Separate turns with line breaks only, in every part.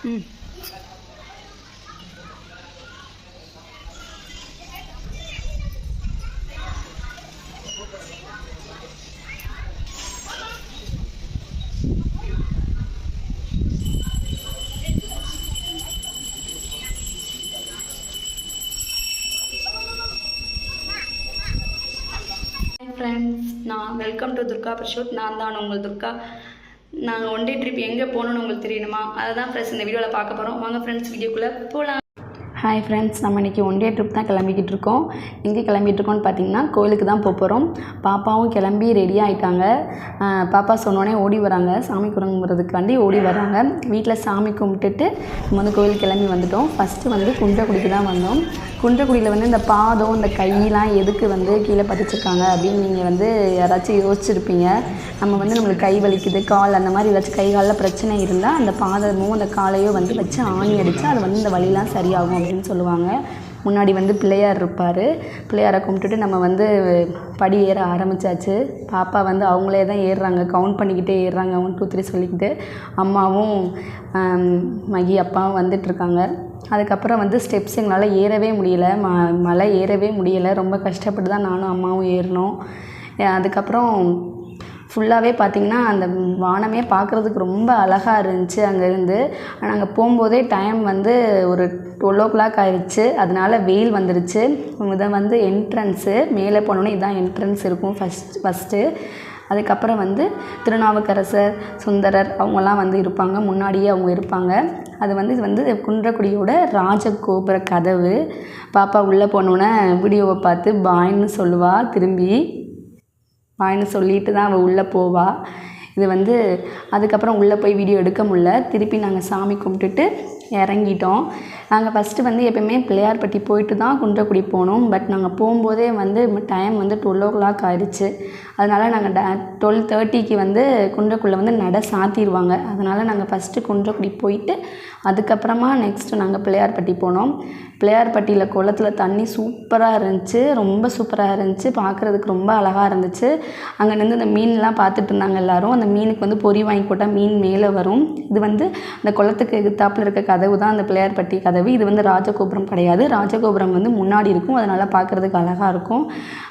ம் ஃப்ரெண்ட்ஸ், நான் welcome to Durga பிரஷூட். நான் தான் உங்கள் துர்கா. நாங்கள் ஒன் டே ட்ரிப் எங்கே போகணுன்னு உங்களுக்கு தெரியணுமா? அதை தான் ஃப்ரெண்ட்ஸ் இந்த வீடியோவில் பார்க்க போகிறோம். வாங்க ஃப்ரெண்ட்ஸ், வீடியோக்குள்ளே போகலாம். ஹாய் ஃப்ரெண்ட்ஸ், நம்ம இன்றைக்கி ஒன் டே ட்ரிப் தான் கிளம்பிக்கிட்டு இருக்கோம். எங்கே கிளம்பிகிட்டு இருக்கோம்னு பார்த்தீங்கன்னா கோயிலுக்கு தான் போகிறோம். பாப்பாவும் கிளம்பி ரெடி ஆகிட்டாங்க. பாப்பா சொன்னோடனே ஓடி வராங்க, சாமி கும்பிட்றதுக்காண்டி ஓடி வராங்க. வீட்டில் சாமி கும்பிட்டுட்டு நம்ம வந்து கோயிலுக்கு கிளம்பி வந்துட்டோம். ஃபஸ்ட்டு வந்து குன்றக்குடிக்கு தான் வந்தோம். குன்றக்குடியில் வந்து இந்த பாதம், இந்த கையெலாம் எதுக்கு வந்து கீழே பதிச்சிருக்காங்க அப்படின்னு நீங்கள் வந்து யாராச்சும் யோசிச்சுருப்பீங்க. நம்ம வந்து நம்மளுக்கு கை வலிக்குது, கால் அந்த மாதிரி ஏதாச்சும் கை காலில் பிரச்சனை இருந்தால் அந்த பாதமும் அந்த காலையோ வந்து வச்சு ஆணி அடித்து அது வந்து இந்த வலிலாம் சரியாகும் அப்படின்னு சொல்லுவாங்க. முன்னாடி வந்து பிள்ளையார் இருப்பார். பிள்ளையாரை கும்பிட்டுட்டு நம்ம வந்து படி ஏற ஆரம்பித்தாச்சு. பாப்பா வந்து அவங்களே தான் ஏறுறாங்க, கவுண்ட் பண்ணிக்கிட்டே ஏறுறாங்க, 1 2 3 சொல்லிக்கிட்டு. அம்மாவும் மகி அப்பாவும் வந்துட்டுருக்காங்க. அதுக்கப்புறம் வந்து ஸ்டெப்ஸ் எங்களால் ஏறவே முடியலை, மலை ஏறவே முடியலை. ரொம்ப கஷ்டப்பட்டு தான் நானும் அம்மாவும் ஏறினோம். அதுக்கப்புறம் ஃபுல்லாகவே பார்த்திங்கன்னா அந்த வானமே பார்க்குறதுக்கு ரொம்ப அழகாக இருந்துச்சு அங்கேருந்து. நாங்கள் போகும்போதே டைம் வந்து ஒரு 12 o'clock ஆயிடுச்சு. அதனால் வெயில் வந்துருச்சு. இதை வந்து என்ட்ரன்ஸு, மேலே போனோன்னே இதுதான் என்ட்ரன்ஸ் இருக்கும் ஃபஸ்ட்டு. அதுக்கப்புறம் வந்து திருநாவுக்கரசர், சுந்தரர் அவங்கெல்லாம் வந்து இருப்பாங்க, முன்னாடியே அவங்க இருப்பாங்க. இது வந்து குன்றக்குடியோட ராஜகோபுர கதவு. பாப்பா உள்ளே போனோன்னே வீடியோவை பார்த்து பாய்ன்னு சொல்லுவாள், திரும்பி பாய்ன்னு சொல்லிட்டு தான் அவள் உள்ளே போவாள். இது வந்து அதுக்கப்புறம் உள்ளே போய் வீடியோ எடுக்க முடியல. திருப்பி நாங்கள் சாமி கும்பிட்டுட்டு இறங்கிட்டோம். நாங்கள் ஃபஸ்ட்டு வந்து எப்போயுமே பிள்ளையார்பட்டி போயிட்டு தான் குன்றக்குடி போனோம். பட் நாங்கள் போகும்போதே வந்து டைம் வந்து 12 o'clock ஆயிடுச்சு. அதனால் நாங்கள் 12:30க்கு வந்து குன்றக்குடியில் வந்து நடை சாத்திடுவாங்க. அதனால் நாங்கள் ஃபஸ்ட்டு குன்றக்குடி போயிட்டு அதுக்கப்புறமா நெக்ஸ்ட்டு நாங்கள் பிள்ளையார்பட்டி போனோம். பிள்ளையார்பட்டியில் குளத்தில் தண்ணி சூப்பராக இருந்துச்சு, ரொம்ப சூப்பராக இருந்துச்சு, பார்க்குறதுக்கு ரொம்ப அழகாக இருந்துச்சு. அங்கே நின்று அந்த மீன்லாம் பார்த்துட்டு இருந்தாங்க எல்லோரும். அந்த மீனுக்கு வந்து பொறி வாங்கி போட்டால் மீன் மேலே வரும். இது வந்து அந்த குளத்துக்கு எதிர்த்தாப்பில் இருக்க கதவு தான் அந்த பிள்ளையார்பட்டி கதவு. இது வந்து ராஜகோபுரம் கிடையாது, ராஜகோபுரம் வந்து முன்னாடி இருக்கும். அதனால் பார்க்குறதுக்கு அழகாக இருக்கும்.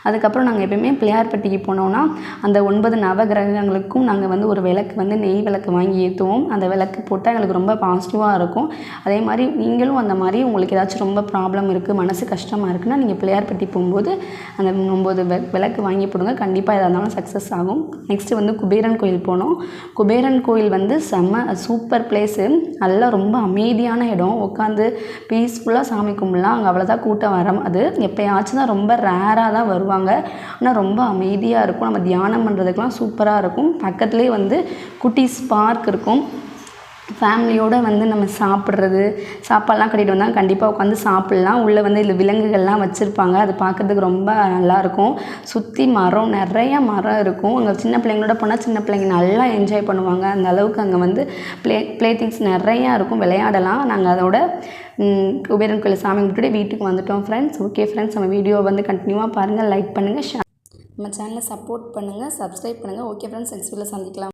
அதுக்கப்புறம் நாங்கள் எப்போயுமே பிள்ளையார்பட்டிக்கு போனோன்னா அந்த 9 நவகிரகங்களுக்கும் நாங்கள் வந்து ஒரு விளக்கு வந்து நெய் விளக்கு வாங்கி ஏற்றுவோம். அந்த விளக்கு போட்டால் எங்களுக்கு ரொம்ப பாசிட்டிவாக இருக்கும். அதே மாதிரி நீங்களும் அந்த மாதிரி உங்களுக்கு ஏதாச்சும் ரொம்ப ப்ராப்ளம் இருக்குது, மனசு கஷ்டமாக இருக்குன்னா நீங்கள் பிள்ளையார்பட்டி போகும்போது அந்த 9 விளக்கு வாங்கி போடுங்க. கண்டிப்பாக எதாக இருந்தாலும் சக்ஸஸ் ஆகும். நெக்ஸ்ட்டு வந்து குபேரன் கோயில் போனோம். குபேரன் கோயில் வந்து செம்ம சூப்பர் பிளேஸு. நல்லா ரொம்ப அமைதியான இடம், உட்காந்து பீஸ்ஃபுல்லாக சாமி கும்பிடலாம். அங்கே அவ்வளோதான் கூட்டம் வர, அது எப்போயாச்சும் தான், ரொம்ப ரேராக தான் வருவாங்க. ஆனால் ரொம்ப அமைதியாக இருக்கும். நம்ம தியானம் பண்ணுறதுக்கெலாம் சூப்பராக இருக்கும். பக்கத்துலேயே வந்து குட்டீஸ் பார்க் இருக்கும். ஃபேமிலியோடு வந்து நம்ம சாப்பாடெலாம் கட்டிட்டு வந்தால் கண்டிப்பாக உட்காந்து சாப்பிட்லாம். உள்ளே வந்து இதில் விலங்குகள்லாம் வச்சுருப்பாங்க, அது பார்க்குறதுக்கு ரொம்ப நல்லாயிருக்கும். சுற்றி மரம், நிறைய மரம் இருக்கும். அங்கே சின்ன பிள்ளைங்களோட போனால் சின்ன பிள்ளைங்க நல்லா என்ஜாய் பண்ணுவாங்க. அந்த அளவுக்கு அங்கே வந்து ப்ளே திங்ஸ் நிறையா இருக்கும், விளையாடலாம். நாங்கள் அதோட குபேரன் கோயில் சாமி கும்பிட்டுட்டு வீட்டுக்கு வந்துட்டோம் ஃப்ரெண்ட்ஸ். ஓகே ஃப்ரெண்ட்ஸ், நம்ம வீடியோவை வந்து கண்டினியூவாக பாருங்கள், லைக் பண்ணுங்கள், நம்ம சேனலை சப்போர்ட் பண்ணுங்கள், சப்ஸ்கிரைப் பண்ணுங்கள். ஓகே ஃப்ரெண்ட்ஸ், நெக்ஸ்ட் வீடியோவில் சந்திக்கலாம்.